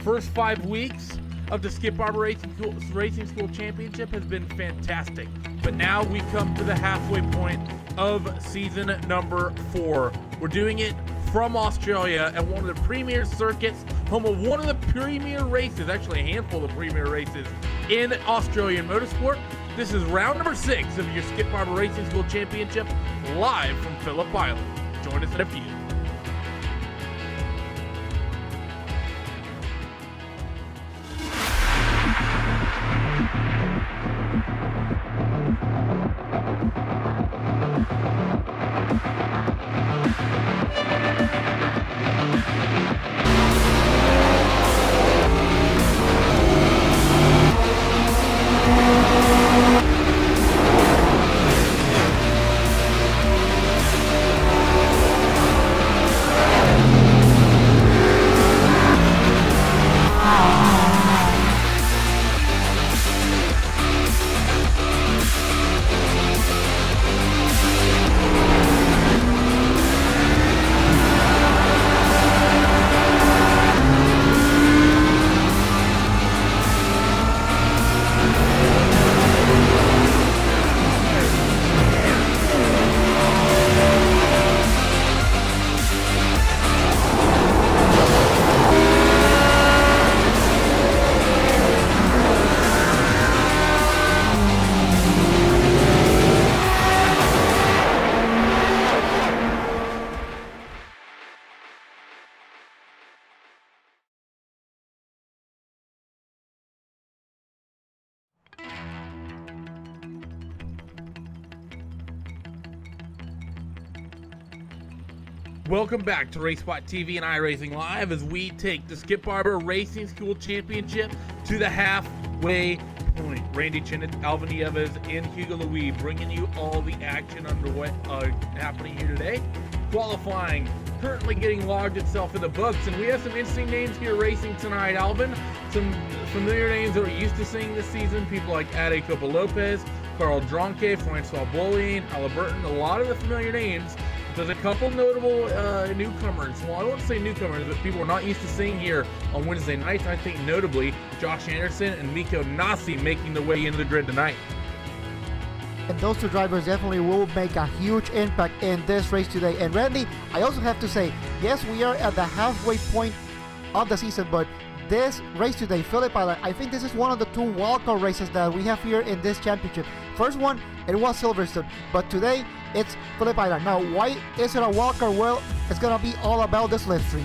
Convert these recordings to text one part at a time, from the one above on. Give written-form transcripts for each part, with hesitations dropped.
first 5 weeks of the Skip Barber Racing School Championship has been fantastic. But now we come to the halfway point of season number 4. We're doing it from Australia at one of the premier circuits, home of one of the premier races, actually a handful of premier races in Australian motorsport. This is round number 6 of your Skip Barber Racing School Championship, live from Phillip Island. Join us in a few. Welcome back to RaceSpot TV and iRacing Live as we take the Skip Barber Racing School Championship to the halfway point. Randy Chinnet, Alvin Nieves, and Hugo Louis bringing you all the action underway happening here today. Qualifying currently getting logged itself in the books, and we have some interesting names here racing tonight, Alvin. Some familiar names that we're used to seeing this season, people like Ade Copa Lopez, Carl Dronke, Francois Bollin, Halliburton, a lot of the familiar names. There's a couple notable newcomers. Well, I won't say newcomers, but people we're not used to seeing here on Wednesday nights. I think notably Josh Anderson and Miko Nasi making their way into the grid tonight. And those two drivers definitely will make a huge impact in this race today. And Randy, I also have to say, yes, we are at the halfway point of the season, but this race today, Phillip Island, I think this is one of the 2 wildcard races that we have here in this championship. First one, it was Silverstone, but today it's Phillip Island. Now, why is it a wildcard? Well, it's gonna be all about the slipstream.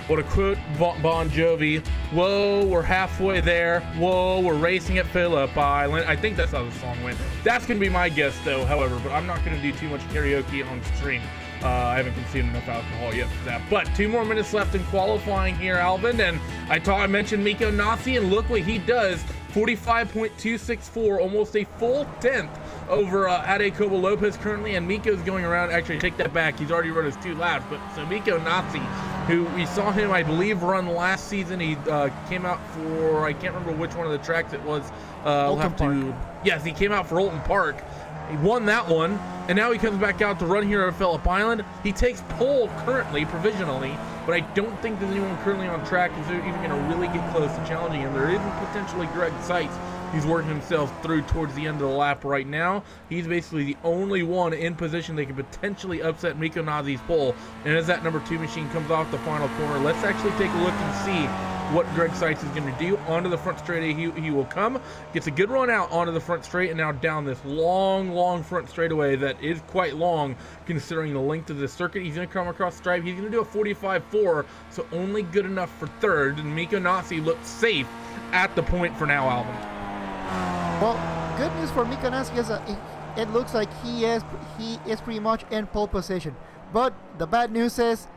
Well, to quote Bon Jovi, whoa, we're halfway there. Whoa, we're racing at Phillip Island. I think that's how the song went. That's going to be my guess, though, however, but I'm not going to do too much karaoke on stream. I haven't consumed enough alcohol yet for that. But 2 more minutes left in qualifying here, Alvin. And I mentioned Miko Nasi, and look what he does. 45.264, almost a full 10th over Ade Coba Lopez currently, and Miko's going around. Actually, take that back. He's already run his 2 laps. But so Miko Nasi, who we saw him, I believe, run last season. He came out for, I can't remember which one of the tracks it was. Yes, he came out for Olton Park. He won that one, and now he comes back out to run here at Phillip Island. He takes pole currently, provisionally, but I don't think there's anyone currently on track who's even going to really get close to challenging him. There isn't potentially Greg Seitz. He's working himself through towards the end of the lap right now. He's basically the only one in position that could potentially upset Miko Nasi's pole. And as that number 2 machine comes off the final corner, let's actually take a look and see what Greg Seitz is going to do. Onto the front straight, he will come, gets a good run out onto the front straight, and now down this long front straightaway that is quite long considering the length of the circuit. He's going to come across the stripe. He's going to do a 45.4, so only good enough for 3rd, and Miko Nasi looks safe at the point for now, Alvin. Well, good news for Miko Nasi is it looks like he is pretty much in pole position. But the bad news is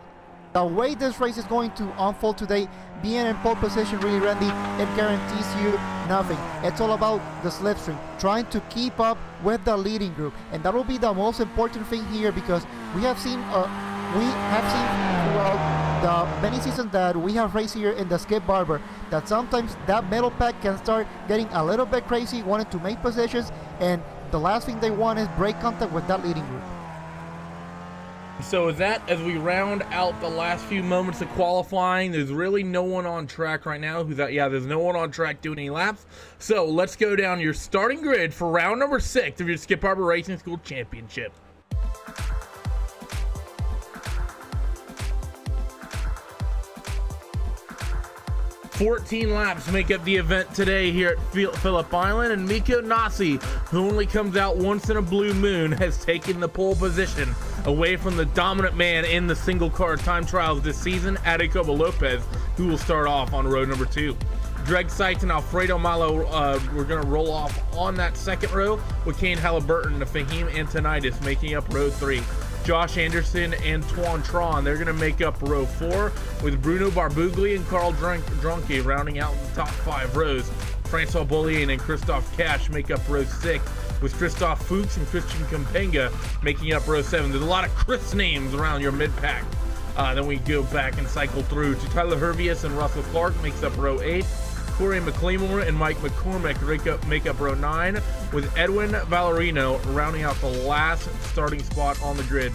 the way this race is going to unfold today, being in pole position, really, Randy, it guarantees you nothing. It's all about the slipstream, trying to keep up with the leading group, and that will be the most important thing here, because we have seen throughout the many seasons that we have raced here in the Skip Barber that sometimes that middle pack can start getting a little bit crazy, wanting to make positions, and the last thing they want is break contact with that leading group. So with that, as we round out the last few moments of qualifying, there's really no one on track right now. There's no one on track doing any laps. So let's go down your starting grid for round number 6 of your Skip Barber Racing School Championship. 14 laps make up the event today here at Phillip Island, and Miko Nasi, who only comes out once in a blue moon, has taken the pole position away from the dominant man in the single car time trials this season, Jacobo Lopez, who will start off on row number 2. Greg Seitz and Alfredo Malo we're going to roll off on that second row, with Kane Halliburton and Fahim Antonitis making up row 3. Josh Anderson and Tuan Tron, they're going to make up row 4, with Bruno Barbugli and Carl Drunke rounding out the top 5 rows. Francois Bollier and Christophe Cash make up row 6, with Christophe Fuchs and Christian Kampenga making up row 7. There's a lot of Chris names around your mid-pack. Then we go back and cycle through to Tyler Hervius and Russell Clark makes up row 8. Corey McLemore and Mike McCormick make up row 9, with Edwin Valerino rounding out the last starting spot on the grid.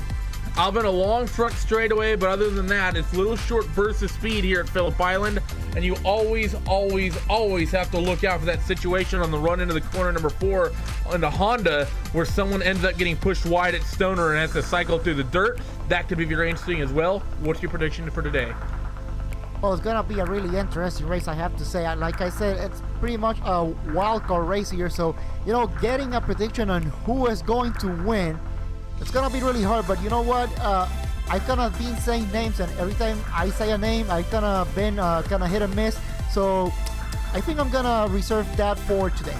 Alvin, a long front straightaway, but other than that, it's little short bursts of speed here at Phillip Island, and you always have to look out for that situation on the run into the corner number 4 on the Honda, where someone ends up getting pushed wide at Stoner and has to cycle through the dirt. That could be very interesting as well. What's your prediction for today? Well, it's gonna be a really interesting race, I have to say. Like I said, it's pretty much a wild card race here, so getting a prediction on who is going to win, it's gonna be really hard. But you know what? I've kind of been saying names, and every time I say a name, I kind of been kind of hit and miss. So I think I'm gonna reserve that for today.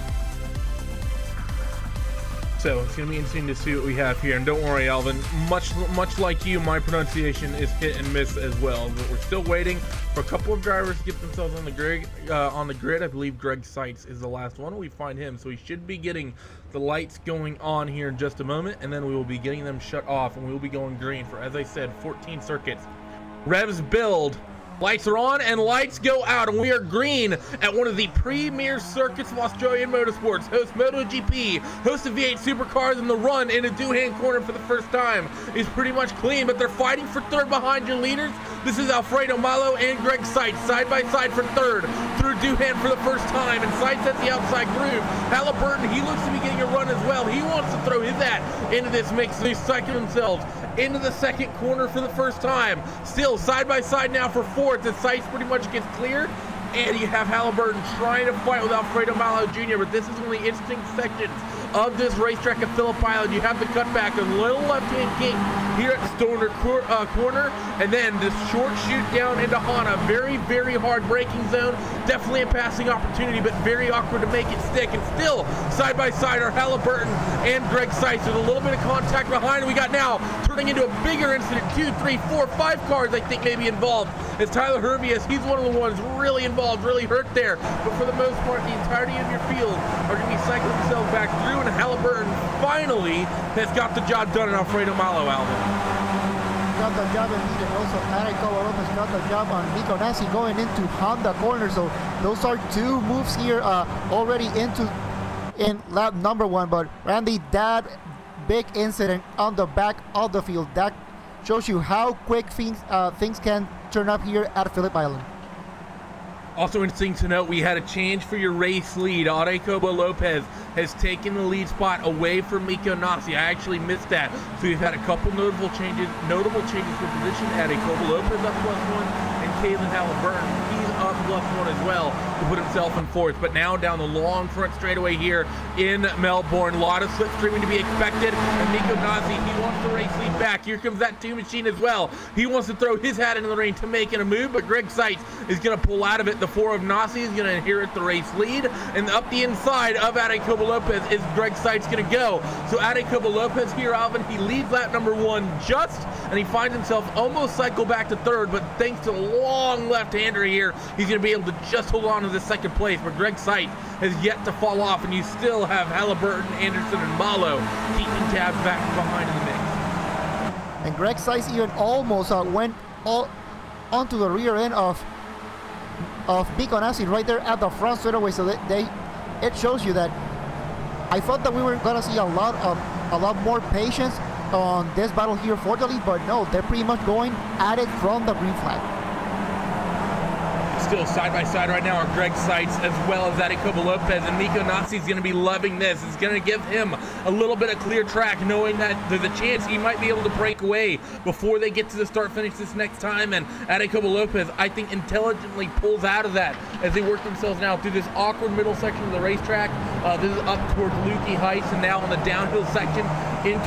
So it's going to be interesting to see what we have here. And don't worry, Alvin, much like you, my pronunciation is hit and miss as well. But we're still waiting for a couple of drivers to get themselves on the grid. I believe Greg Seitz is the last one. We find him, so he should be getting the lights going on here in just a moment, and then we will be getting them shut off, and we will be going green for, as I said, 14 circuits. Revs build. Lights are on and lights go out, and we are green at one of the premier circuits of Australian motorsports. Host MotoGP, host of V8 Supercars, and the run into Doohan Corner for the first time is pretty much clean, but they're fighting for third behind your leaders. This is Alfredo Malo and Greg Seitz side by side for third through Doohan for the first time, and Seitz at the outside groove. Halliburton, he looks to be getting a run as well. He wants to throw his hat into this mix. They cycle themselves into the second corner for the first time. Still side by side now for fourth as Seitz pretty much gets clear, and you have Halliburton trying to fight with Alfredo Malo Jr., but this is one of the interesting sections of this racetrack at Phillip Island. You have the cutback, a little left-hand gate here at Stoner Corner, and then this short shoot down into Hana. Very, very hard braking zone. Definitely a passing opportunity, but very awkward to make it stick. And still, side by side are Halliburton and Greg Seitz with a little bit of contact behind. We got now turning into a bigger incident. 2, 3, 4, 5 cars I think may be involved. As Tyler Hervius, he's one of the ones really involved, really hurt there. But for the most part, the entirety of your field are going to be cycling themselves back through, and Halliburton finally has got the job done in Alfredo Malo, Alvin. Got the job indeed, and also Jacobo Lopez got the job on Miko Nasi going into Honda Corner. So those are 2 moves here already in lap number 1. But Randy, that big incident on the back of the field, that shows you how quick things can turn up here at Phillip Island. Also interesting to note, we had a change for your race lead. Jacobo Lopez has taken the lead spot away from Miko Nasi. I actually missed that. So we've had a couple notable changes for position. Jacobo Lopez up +1, and Kalen Halliburton, he's up +1 as well to put himself in 4th. But now down the long front straightaway here in Melbourne, a lot of slipstreaming to be expected. And Miko Nasi, he wants the race lead back. Here comes that 2 machine as well. He wants to throw his hat into the ring to make it a move, but Greg Seitz is going to pull out of it. The 4 of Nasi is going to inherit the race lead, and up the inside of Jacobo Lopez is Greg Seitz going to go. So Jacobo Lopez here, Alvin, he leads lap number 1 and he finds himself almost cycle back to 3rd, but thanks to the long left-hander here, he's going to be able to just hold on to the 2nd place. But Greg Seitz has yet to fall off, and you still have Halliburton, Anderson, and Malo keeping tabs back behind in the mix. And Greg Seitz even almost went onto the rear end of Miko Nasi right there at the front straightaway. So it shows you that I thought that we were gonna see a lot more patience on this battle here for the lead, but no, they're pretty much going at it from the green flag. Still side by side right now are Greg Seitz as well as Adikoba Lopez, and Miko Nasi is going to be loving this. It's going to give him a little bit of clear track, knowing that there's a chance he might be able to break away before they get to the start finish this next time. And Adikoba Lopez, I think, intelligently pulls out of that as they work themselves now through this awkward middle section of the racetrack. This is up towards Lukey Heights, and now on the downhill section in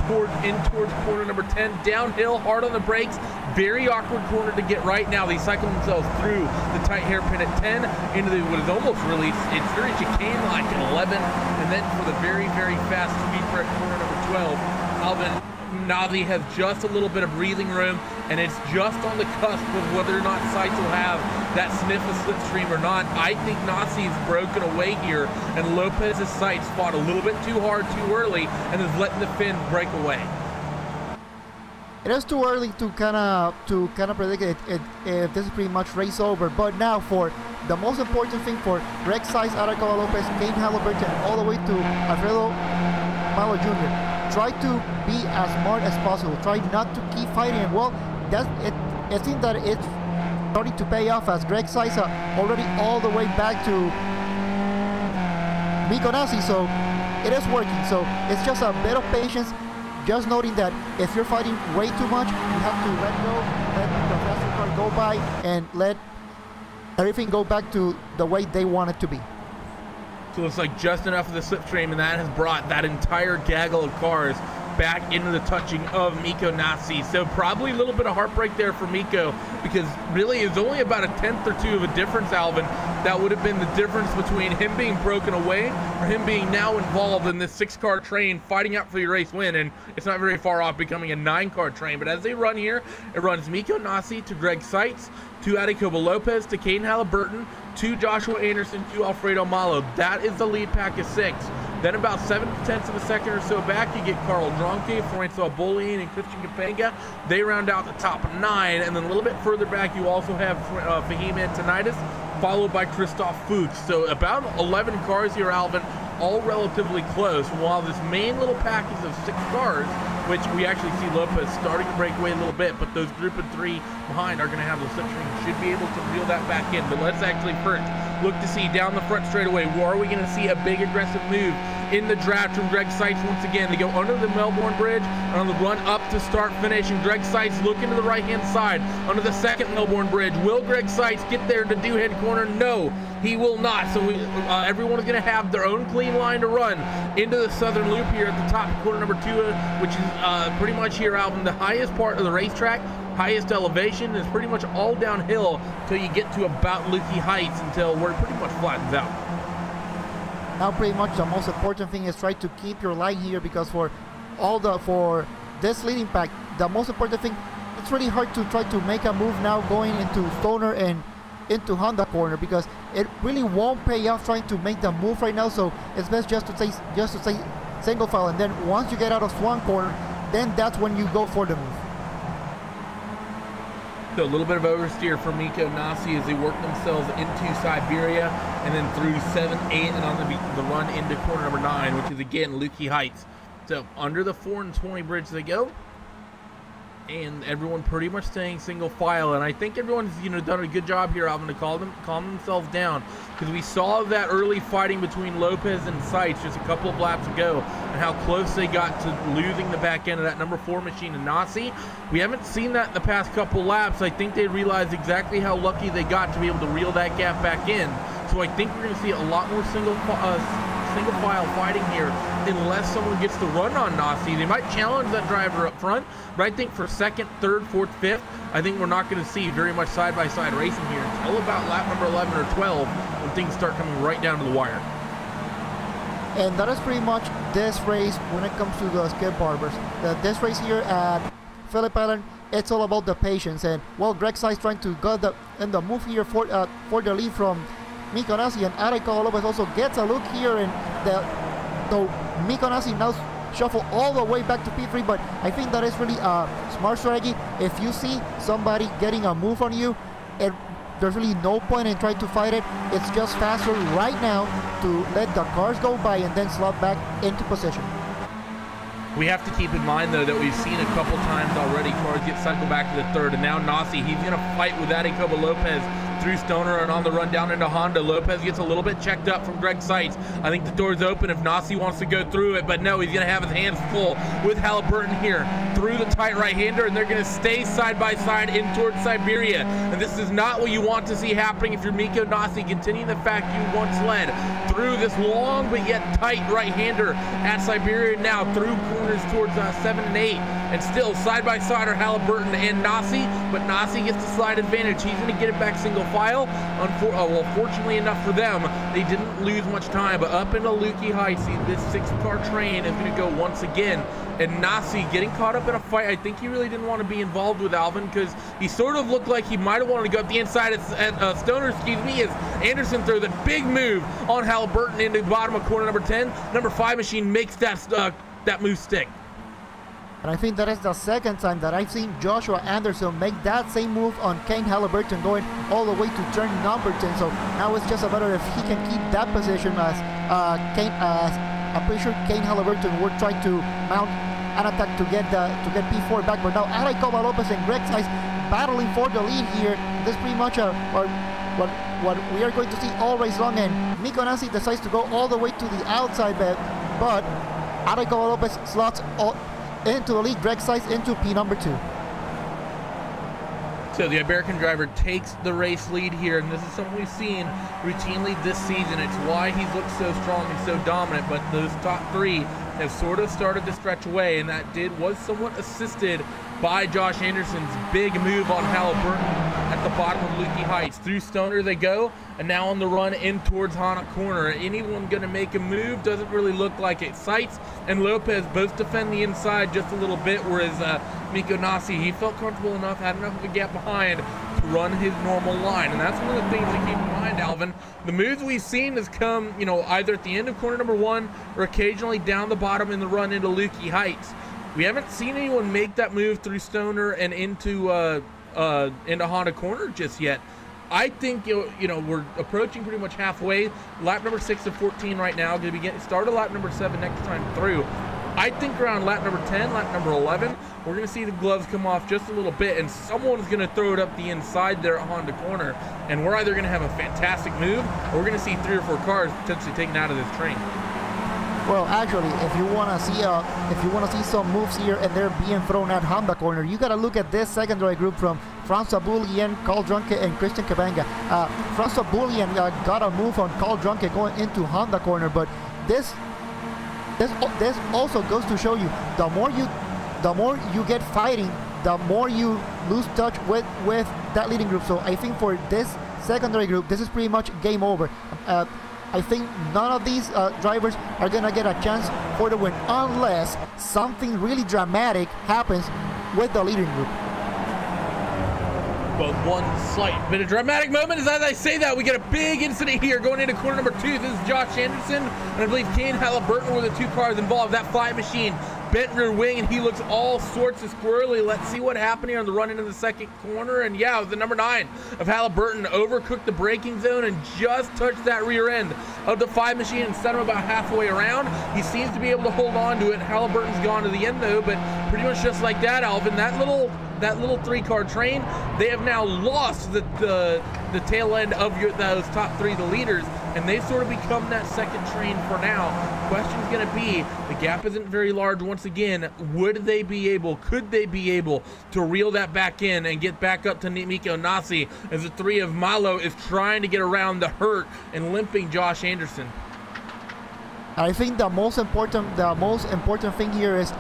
towards corner number 10. Downhill, hard on the brakes, very awkward corner to get right now. They cycle themselves through the tight hairpin at 10 into what is almost really, it's very chicane-like at 11, and then for the very, very fast sweeper at corner number 12, Alvin Nazi has just a little bit of breathing room, and it's just on the cusp of whether or not Seitz will have that sniff of slipstream or not. I think Nasi's broken away here, and Lopez's Seitz fought a little bit too hard too early and is letting the fin break away. It is too early to kind of predict it if this is pretty much race over. But now for the most important thing for Greg Seitz, Adikoba Lopez, Kane Halliburton, all the way to Alfredo Malo Jr. Try to be as smart as possible. Try not to keep fighting. And well, that's it. It seems that it's starting to pay off as Greg Seitz already all the way back to Miko Nasi. So it is working. So it's just a bit of patience. Just noting that if you're fighting way too much, you have to let go, let the faster car go by, and let everything go back to the way they want it to be. So it's like just enough of the slipstream, and that has brought that entire gaggle of cars back into the touching of Miko Nasi. So probably a little bit of heartbreak there for Miko, because really it's only about a tenth or two of a difference, Alvin. That would have been the difference between him being broken away or him being now involved in this 6-car train fighting out for your race win. And it's not very far off becoming a 9-car train. But as they run here, it runs Miko Nasi to Greg Seitz, to Adikoba Lopez, to Caden Halliburton, to Joshua Anderson, to Alfredo Malo. That is the lead pack of 6. Then about 7/10 of a second or so back, you get Carl Dronke, Francois Bollian, and Christian Kapanga. They round out the top 9. And then a little bit further back, you also have Fahim Antonitis, followed by Christoph Fuchs. So about 11 cars here, Alvin, all relatively close, while this main little package of 6 cars, which we actually see Lopez starting to break away a little bit, but those group of 3 behind are going to have the slipstream, should be able to reel that back in. But let's actually first look to see down the front straightaway, are we going to see a big aggressive move in the draft from Greg Seitz once again? They go under the Melbourne Bridge and on the run up to start finish, and Greg Seitz looking to the right hand side under the second Melbourne Bridge. Will Greg Seitz get there to do-head corner? No, he will not. So everyone is going to have their own clean line to run into the southern loop here at the top of corner number 2, which is pretty much here, Alvin, the highest part of the racetrack, highest elevation. Is pretty much all downhill till you get to about Lukey Heights, until where it pretty much flattens out. Now pretty much the most important thing is try to keep your line here, because for this leading pack, the most important thing, it's really hard to try to make a move now going into Stoner and into Honda corner, because it really won't pay off trying to make the move right now. So it's best just to say single file, and then once you get out of Swan corner, then that's when you go for the move. So a little bit of oversteer for Miko Nasi as they work themselves into Siberia, and then through 7, 8, and on the run into corner number 9, which is again Lukey Heights. So under the 4 and 20 bridge they go, and everyone pretty much staying single file. And I think everyone's done a good job here, Alvin, to calm themselves down, because we saw that early fighting between Lopez and Seitz just a couple of laps ago, and how close they got to losing the back end of that number 4 machine in Nasi. We haven't seen that in the past couple laps. I think they realized exactly how lucky they got to be able to reel that gap back in. So I think we're going to see a lot more single file fighting here, unless someone gets the run on Nasi. They might challenge that driver up front, but I think for 2nd, 3rd, 4th, 5th, I think we're not going to see very much side-by-side racing here until about lap number 11 or 12, when things start coming right down to the wire. And that is pretty much this race when it comes to the skip barbers. This race here at Phillip Island, it's all about the patience. And well, Greg Seitz trying to get the move here for the lead from Miko Nasi, and Adikoba Lopez also gets a look here, and Miko Nasi now shuffle all the way back to P3. But I think that is really a smart strategy. If you see somebody getting a move on you, there's really no point in trying to fight it. It's just faster right now to let the cars go by and then slot back into position. We have to keep in mind, though, that we've seen a couple times already cars get cycled back to the third, and now Nasi, he's going to fight with Adikoba Lopez through Stoner and on the run down into Honda. Lopez gets a little bit checked up from Greg Seitz. I think the door's open if Nasi wants to go through it, but no, he's going to have his hands full with Halliburton here through the tight right-hander, and they're going to stay side by side in towards Siberia. And this is not what you want to see happening if you're Mikko Nasi, continuing the fact you once led through this long but yet tight right-hander at Siberia, now through corners towards 7 and 8, and still side by side are Halliburton and Nasi, but Nasi gets the slide advantage. He's going to get it back single file. Well, fortunately enough for them, they didn't lose much time, but up into Lukey Heights, this 6-car train is going to go once again, and Nasi getting caught up in a fight. I think he really didn't want to be involved with Alvin, because he sort of looked like he might have wanted to go up the inside at Stoner, as Anderson throws a big move on Halliburton into the bottom of corner number 10. Number 5 machine makes that move stick. And I think that is the second time that I've seen Joshua Anderson make that same move on Kane Halliburton, going all the way to turn number 10. So now it's just a matter if he can keep that position, as I'm pretty sure Kane Halliburton would try to mount an attack to get P4 back. But now Adikoba Lopez and Greg Seitz battling for the lead here. This is pretty much what we are going to see all race long, and Mikko Nasi decides to go all the way to the outside, but Adikoba Lopez slots into the lead, Greg Seitz into P number 2. So the American driver takes the race lead here, and this is something we've seen routinely this season. It's why he's looked so strong and so dominant, but those top 3 have sort of started to stretch away, and that was somewhat assisted by Josh Anderson's big move on Halliburton at the bottom of Lukey Heights. Through Stoner they go, and now on the run in towards Hana Corner. Anyone going to make a move? Doesn't really look like it. Seitz and Lopez both defend the inside just a little bit, whereas Mikko Nasi, he felt comfortable enough, had enough of a gap behind to run his normal line. And that's one of the things to keep in mind, Alvin. The moves we've seen has come, either at the end of corner number 1 or occasionally down the bottom in the run into Lukey Heights. We haven't seen anyone make that move through Stoner and into Honda Corner just yet. I think we're approaching pretty much halfway. Lap number 6 of 14 right now. Going to be started lap number 7 next time through. I think around lap number 10, lap number 11, we're going to see the gloves come off just a little bit, and someone's going to throw it up the inside there at Honda Corner, and we're either going to have a fantastic move, or we're going to see 3 or 4 cars potentially taken out of this train. Well, actually, if you want to see some moves here and they're being thrown at Honda Corner, you got to look at this secondary group from Francois Boulien, Carl Drunke, and Christian Kabanga. Francois Boulien got a move on Carl Drunke going into Honda Corner, but this also goes to show you the more you get fighting, the more you lose touch with that leading group. So I think for this secondary group, this is pretty much game over. I think none of these drivers are going to get a chance for the win unless something really dramatic happens with the leading group. But one slight bit of dramatic moment is, as I say that, we get a big incident here going into corner number 2. This is Josh Anderson, and I believe Kane Halliburton were the 2 cars involved. That fly machine bent rear wing, and he looks all sorts of squirrely. Let's see what happened here on the run into the second corner. And yeah, the number 9 of Halliburton overcooked the braking zone and just touched that rear end of the 5 machine and sent him about halfway around. He seems to be able to hold on to it. Halliburton's gone to the end though, but pretty much just like that, Alvin, that little 3-car train, they have now lost the tail end of those top 3, the leaders, and they've sort of become that second train for now. Question's going to be, the gap isn't very large once again. Could they be able to reel that back in and get back up to Mikko Nasi as the 3 of Malo is trying to get around the hurt and limping Josh Anderson? I think the most important thing here is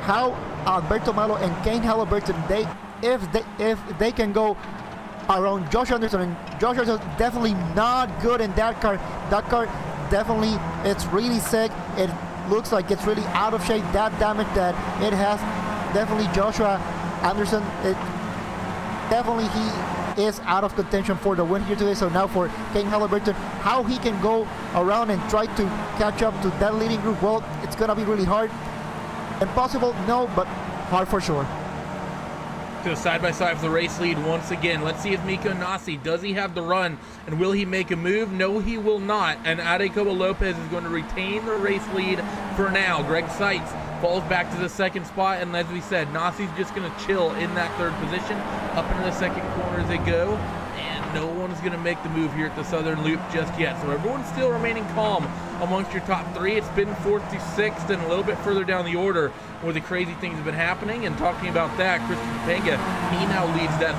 how Alberto Malo and Kane Halliburton, if they can go around Josh Anderson, and Josh Anderson definitely not good in that car. That car definitely, it's really sick. It looks like it's really out of shape. That damage that it has, definitely Joshua Anderson, he is out of contention for the win here today. So now for Kane Halliburton, how he can go around and try to catch up to that leading group, well, it's gonna be really hard. Impossible, no, but hard for sure. to the side-by-side for the race lead once again. Let's see if Miko Nasi, does he have the run, and will he make a move? No, he will not, and Adecobo Lopez is going to retain the race lead for now. Greg Seitz falls back to the second spot, and as we said, Nasi's just going to chill in that third position. Up into the second corner as they go, and no one's going to make the move here at the southern loop just yet. So everyone's still remaining calm amongst your top three. It's been fourth to sixth and a little bit further down the order where the crazy things have been happening. And talking about that, Christian Penga, he now leads that,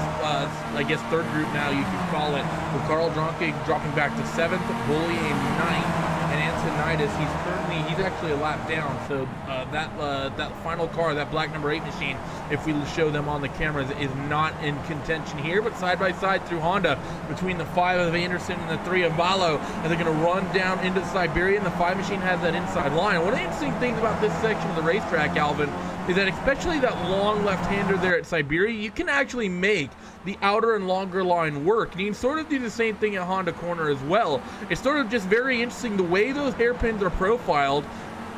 I guess, third group now, you can call it, with Carl Dronke dropping back to seventh, Bully in ninth, and Antonitis, he's actually a lap down. So that final car, that black number 8 machine, if we show them on the cameras, is not in contention here. But side by side through Honda, between the 5 of Anderson and the 3 of Malo, and they're going to run down into Siberia, and the 5 machine has that inside line. One of the interesting things about this section of the racetrack, Alvin, is that especially that long left-hander there at Siberia, you can actually make the outer and longer line work. And you can sort of do the same thing at Honda Corner as well. It's sort of just very interesting the way those hairpins are profiled.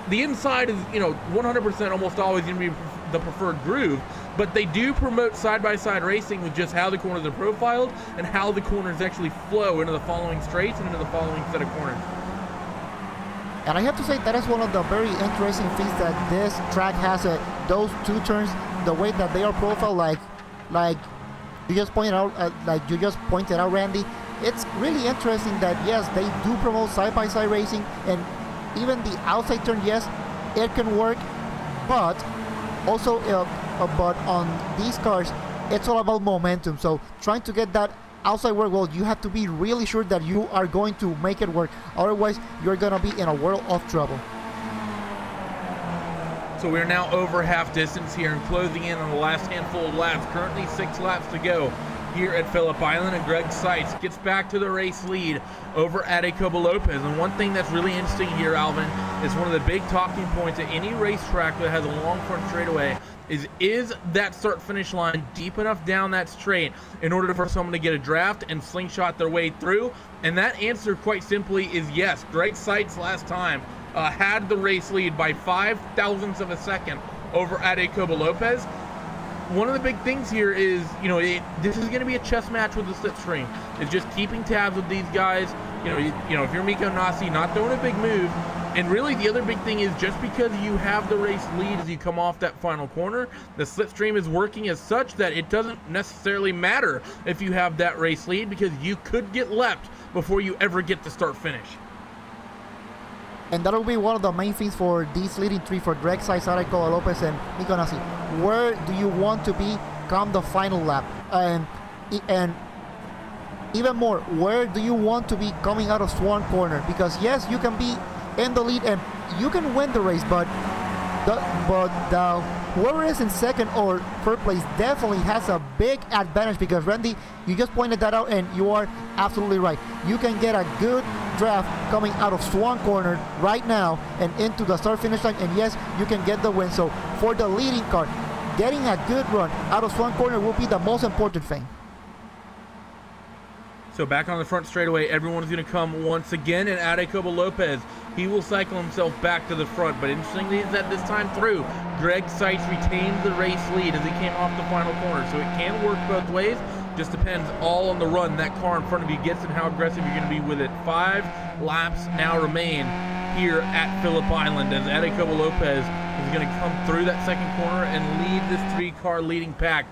The inside is, 100% almost always going to be the preferred groove, but they do promote side-by-side racing with just how the corners are profiled and how the corners actually flow into the following straights and into the following set of corners. And I have to say that is one of the very interesting things that this track has. Those two turns, the way that they are profiled, like you just pointed out, Randy. It's really interesting that yes, they do promote side-by-side racing, and even the outside turn, yes, it can work, but also, but on these cars, it's all about momentum. So trying to get that outside work, well, you have to be really sure that you are going to make it work. Otherwise, you're going to be in a world of trouble. So we're now over half distance here and closing in on the last handful of laps. Currently 6 laps to go here at Phillip Island, and Greg Seitz gets back to the race lead over Adecobo Lopez. And one thing that's really interesting here, Alvin, is one of the big talking points at any racetrack that has a long front straightaway is that start-finish line deep enough down that straight in order for someone to get a draft and slingshot their way through? And that answer, quite simply, is yes. Greg Seitz last time had the race lead by 5 thousandths of a second over Adecobo Lopez. One of the big things here is, this is going to be a chess match with the slipstream. It's just keeping tabs with these guys. If you're Miko Nasi, not throwing a big move. And really, the other big thing is just because you have the race lead as you come off that final corner, the slipstream is working as such that it doesn't necessarily matter if you have that race lead, because you could get leapt before you ever get to start finish. And that'll be one of the main things for these leading three, for Greg Seitz, Adecobo Lopez, and Miko Nasi. Where do you want to be come the final lap? And even more, where do you want to be coming out of Swan Corner? Because yes, you can be in the lead and you can win the race, but whoever is in second or third place definitely has a big advantage, because Randy, you just pointed that out and you are absolutely right. You can get a good draft coming out of Swan Corner right now and into the start finish line, and yes, you can get the win. So for the leading car, getting a good run out of Swan Corner will be the most important thing. So back on the front straightaway, everyone's going to come once again, and Adecobo Lopez, he will cycle himself back to the front. But interestingly is that this time through, Greg Seitz retained the race lead as he came off the final corner. So it can work both ways. Just depends all on the run that car in front of you gets and how aggressive you're going to be with it. 5 laps now remain here at Phillip Island as Adecobo Lopez is going to come through that second corner and lead this 3-car leading pack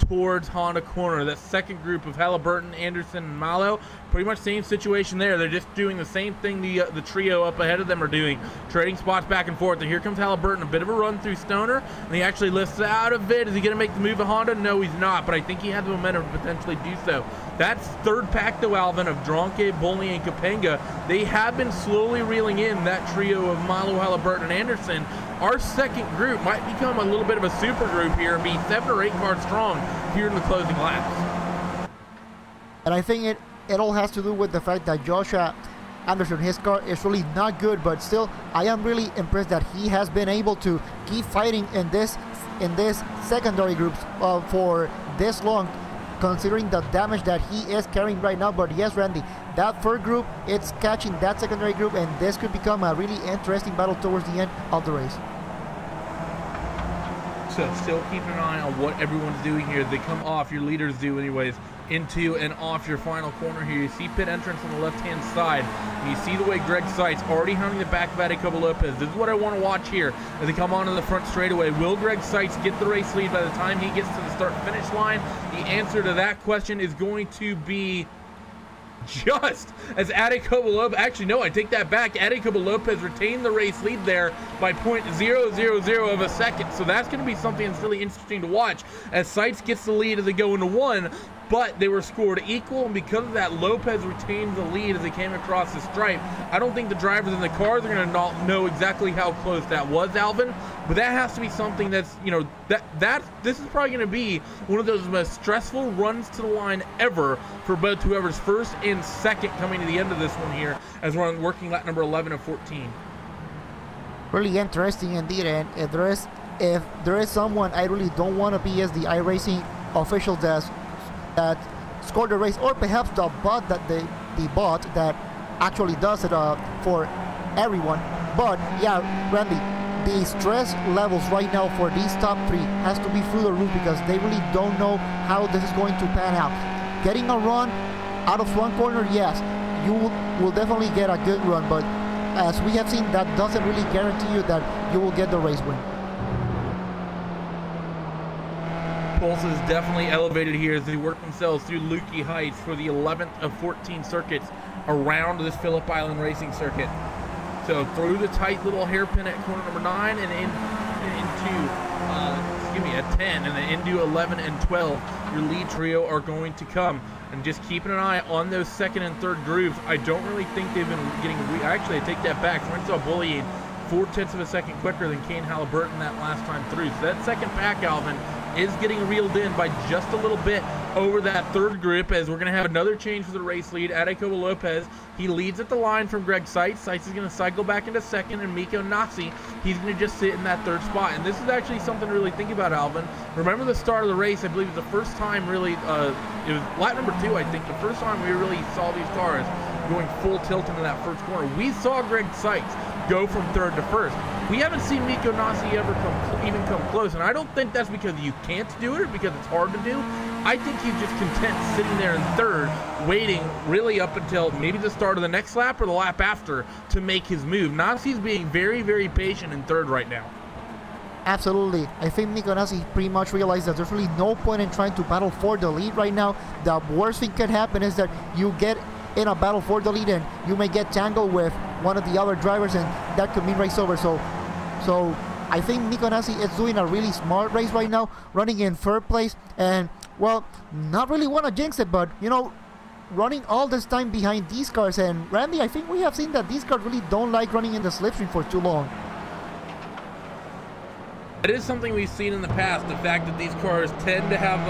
towards Honda Corner. That second group of Halliburton, Anderson, and Malo, pretty much same situation there. They're just doing the same thing the trio up ahead of them are doing, trading spots back and forth. And here comes Halliburton, a bit of a run through Stoner, and he actually lifts out of it. Is he going to make the move to Honda? No, he's not, but I think he has the momentum to potentially do so. That's third pack, though, Alvin, of Dronke, Bolney, and Capenga. They have been slowly reeling in that trio of Malo, Halliburton, and Anderson. Our second group might become a little bit of a super group here and be 7 or 8 cars strong here in the closing laps. And I think it all has to do with the fact that Joshua Anderson, his car is really not good, but still I am really impressed that he has been able to keep fighting in this secondary groups for this long, considering the damage that he is carrying right now. But yes, Randy, that third group, it's catching that secondary group, and this could become a really interesting battle towards the end of the race. So still keeping an eye on what everyone's doing here. They come off, your leaders do anyways, into and off your final corner here. You see pit entrance on the left-hand side. And you see the way Greg Seitz already hounding the back of Jacobo Lopez. This is what I want to watch here as they come onto the front straightaway. Will Greg Seitz get the race lead by the time he gets to the start-finish line? The answer to that question is going to be just as Jacobo Lopez, actually no, I take that back. Jacobo Lopez retained the race lead there by 0.000 of a second. So that's going to be something that's really interesting to watch as Seitz gets the lead as they go into one. But they were scored equal, and because of that, Lopez retained the lead as they came across the stripe. I don't think the drivers in the cars are going to know exactly how close that was, Alvin, but that has to be something that's, you know, this is probably going to be one of those most stressful runs to the line ever for both whoever's first and second coming to the end of this one here as we're on working lap number 11 of 14. Really interesting indeed, and if there is someone I really don't want to be as the iRacing official desk that scored the race, or perhaps the bot that the bot that actually does it for everyone. But yeah, Randy, the stress levels right now for these top three has to be through the roof because they really don't know how this is going to pan out. Getting a run out of one corner, yes, you will definitely get a good run, but as we have seen, that doesn't really guarantee you that you will get the race win. Pulse is definitely elevated here as they work themselves through Lukey Heights for the 11th of 14 circuits around this Phillip Island racing circuit. So through the tight little hairpin at corner number 9 and into at 10 and then into 11 and 12, your lead trio are going to come. And just keeping an eye on those second and third grooves. I don't really think they've been getting, actually I take that back. Renzo Bullying 0.4 of a second quicker than Kane Halliburton that last time through. So that second pack, Alvin, is getting reeled in by just a little bit over that third group as we're going to have another change for the race lead. Jacobo Lopez, he leads at the line from Greg Seitz. Seitz is going to cycle back into second, and Miko Nasi, he's going to just sit in that third spot. And this is actually something to really think about, Alvin. Remember the start of the race, I believe it was the first time really, it was lap number 2, I think, the first time we really saw these cars going full tilt into that first corner. We saw Greg Seitz go from third to first. We haven't seen Miko Nasi ever even come close, and I don't think that's because you can't do it or because it's hard to do. I think he's just content sitting there in third, waiting really up until maybe the start of the next lap or the lap after to make his move. Nasi's being very, very patient in third right now. Absolutely. I think Miko Nasi pretty much realized that there's really no point in trying to battle for the lead right now. The worst thing can happen is that you get in a battle for the lead and you may get tangled with one of the other drivers, and that could mean race over. So I think Miko Nasi is doing a really smart race right now, running in third place, and well, not really want to jinx it, but you know, running all this time behind these cars. And Randy, I think we have seen that these cars really don't like running in the slipstream for too long. It is something we've seen in the past, the fact that these cars tend to have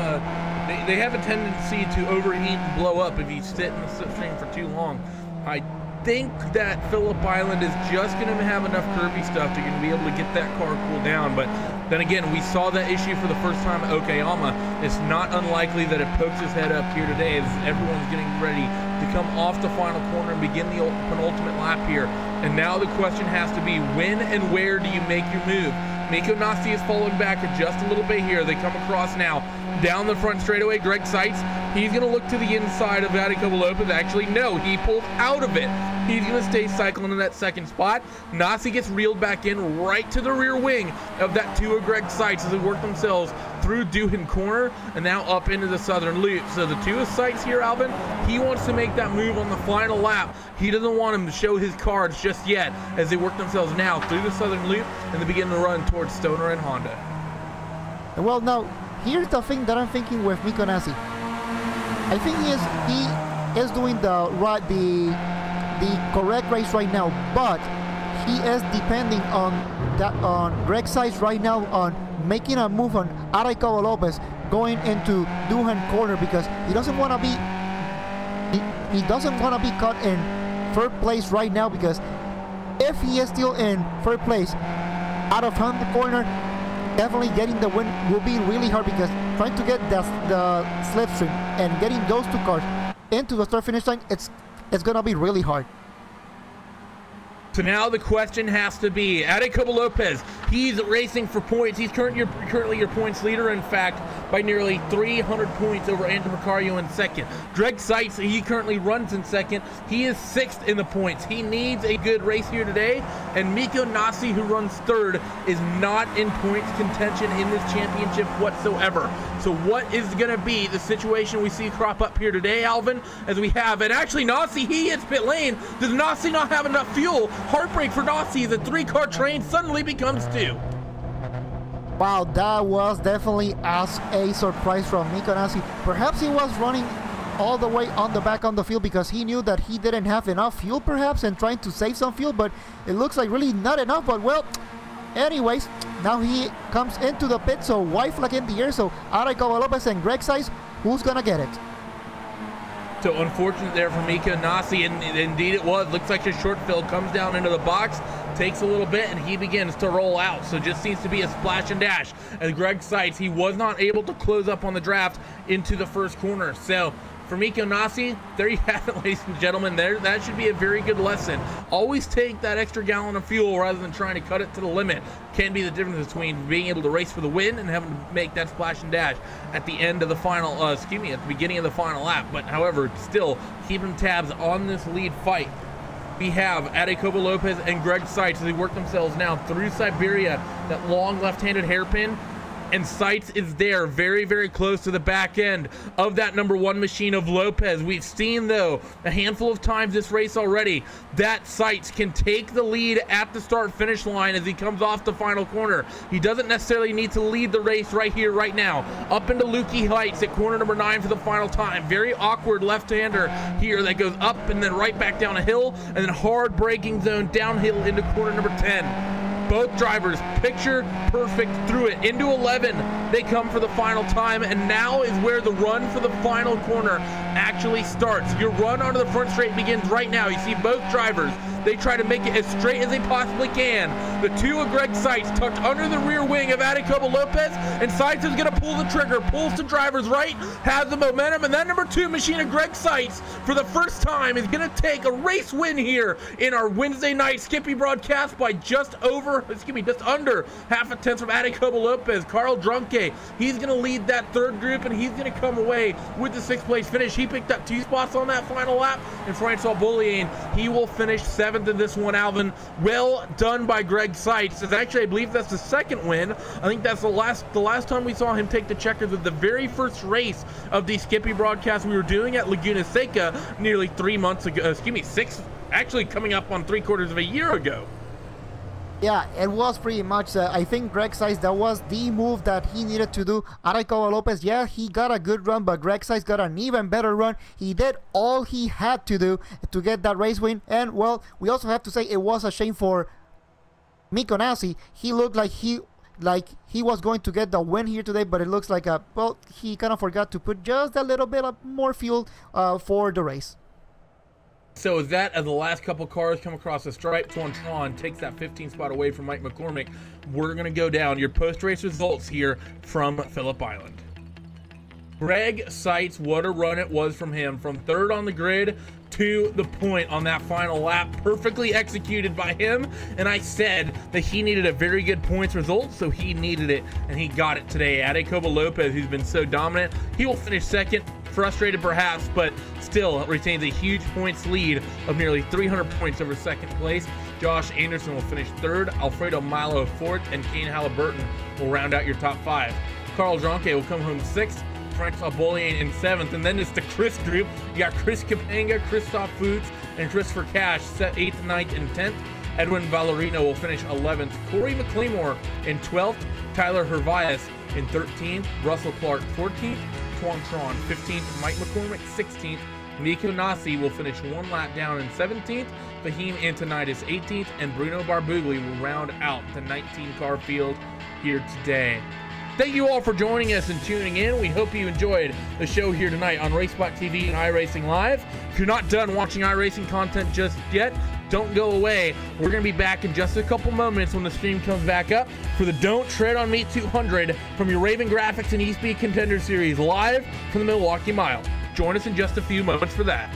they have a tendency to overheat and blow up if you sit in the slipstream for too long. I think that Phillip Island is just going to have enough curvy stuff to be able to get that car cooled down, but then again, we saw that issue for the first time at Okayama. It's not unlikely that it pokes its head up here today as everyone's getting ready to come off the final corner and begin the penultimate lap here. And now the question has to be, when and where do you make your move? Miko Nasi is falling back just a little bit here. They come across now down the front straightaway. Greg Seitz, he's going to look to the inside of Jacobo Lopez. Actually, no, he pulled out of it. He's going to stay cycling in that second spot. Nasi gets reeled back in right to the rear wing of that 2 of Greg Seitz as they work themselves through Doohan Corner and now up into the southern loop. So the 2 of Seitz here, Alvin, he wants to make that move on the final lap. He doesn't want him to show his cards just yet as they work themselves now through the southern loop and they begin to run towards Stoner and Honda. Well, now, here's the thing that I'm thinking with Miko Nasi. I think he is doing the correct race right now, but he is depending on Greg Seitz right now on making a move on Jacobo Lopez going into Doohan Corner because he doesn't want to be caught in third place right now, because if he is still in third place out of Honda Corner, definitely getting the win will be really hard, because trying to get the slipstream and getting those 2 cars into the start finish line, it's gonna be really hard. So now the question has to be, Jacobo Lopez, He's racing for points. He's currently your points leader, in fact, by nearly 300 points over Andrew Macario in second. Greg Seitz, he currently runs in second. He is 6th in the points. He needs a good race here today, and Miko Nasi, who runs 3rd, is not in points contention in this championship whatsoever. So what is going to be the situation we see crop up here today, Alvin, as we have, and actually Nasi, he hits pit lane. Does Nasi not have enough fuel? Heartbreak for Nasi. The 3-car train suddenly becomes 2. Wow, that was definitely a surprise from Miko Nasi. Perhaps he was running all the way on the back on the field because he knew that he didn't have enough fuel perhaps, and trying to save some fuel, but it looks like really not enough. But well, anyways, now he comes into the pit, so white flag in the air. So Araikoa Lopez and Greg Seitz, who's gonna get it? So unfortunate there for Miko Nasi, and indeed it was. Looks like his short fill comes down into the box, takes a little bit, and he begins to roll out. So just seems to be a splash and dash. As Greg Seitz, he was not able to close up on the draft into the first corner. So for Miko Nasi, there you have it, ladies and gentlemen. That should be a very good lesson. Always take that extra gallon of fuel rather than trying to cut it to the limit. Can be the difference between being able to race for the win and having to make that splash and dash at the end of the final, at the beginning of the final lap. But however, still keeping tabs on this lead fight. We have Araikoa Lopez and Greg Seitz as they work themselves now through Siberia, that long left-handed hairpin. And Seitz is there very, very close to the back end of that number 1 machine of Lopez. We've seen, though, a handful of times this race already that Seitz can take the lead at the start-finish line as he comes off the final corner. He doesn't necessarily need to lead the race right here, right now. Up into Lukey Heights at corner number 9 for the final time. Very awkward left-hander here that goes up and then right back down a hill, and then hard braking zone downhill into corner number 10. Both drivers picture perfect through it. Into 11, they come for the final time, and now is where the run for the final corner actually starts. Your run onto the front straight begins right now. You see both drivers. They try to make it as straight as they possibly can. The 2 of Greg Seitz tucked under the rear wing of Araikoa Lopez, and Seitz is going to pull the trigger, pulls to driver's right, has the momentum, and that number 2 machine of Greg Seitz, for the first time, is going to take a race win here in our Wednesday night Skippy broadcast by just under half a tenth from Araikoa Lopez. Carl Drunke, he's going to lead that 3rd group, and he's going to come away with the 6th place finish. He picked up 2 spots on that final lap, and Francois Bouliane, he will finish 7th in this one, Alvin. Well done by Greg Seitz. Actually, I believe that's the 2nd win. I think that's the last time we saw him take the checkers of the very first race of the Skippy broadcast we were doing at Laguna Seca nearly 3 months ago. 6, actually coming up on 3/4 of a year ago. Yeah, it was pretty much, I think Greg Seitz, that was the move that he needed to do. Araikoa Lopez, yeah, he got a good run, but Greg Seitz got an even better run. He did all he had to do to get that race win. And, well, we also have to say it was a shame for Miko Nasi. He looked like he was going to get the win here today, but it looks like, well, he kind of forgot to put just a little bit of more fuel for the race. So as the last couple cars come across the stripe, Tron takes that 15th spot away from Mike McCormick. We're going to go down your post-race results here from Phillip Island. Greg Seitz, what a run it was from him. From 3rd on the grid to the point on that final lap. Perfectly executed by him. And I said that he needed a very good points result, so he needed it, and he got it today. Araikoa Lopez, who's been so dominant, he will finish 2nd. Frustrated perhaps, but still retains a huge points lead of nearly 300 points over 2nd place. Josh Anderson will finish 3rd, Alfredo Milo 4th, and Kane Halliburton will round out your top 5. Carl Dronke will come home 6th, Francois Bouliane in 7th, and then it's the Chris group. You got Chris Capanga, Christoph Foods, and Christopher Cash set 8th, 9th, and 10th. Edwin Valerino will finish 11th, Corey McLemore in 12th, Tyler Hervias in 13th, Russell Clark 14th, Tron 15th, Mike McCormick 16th, Miko Nasi will finish 1 lap down in 17th, Fahim Antonitis 18th, and Bruno Barbugli will round out the 19-car field here today. Thank you all for joining us and tuning in. We hope you enjoyed the show here tonight on RaceSpot TV and iRacing Live. If you're not done watching iRacing content just yet, don't go away. We're going to be back in just a couple moments when the stream comes back up for the Don't Tread on Me 200 from your Raven Graphics and eSpeed Contender Series live from the Milwaukee Mile. Join us in just a few moments for that.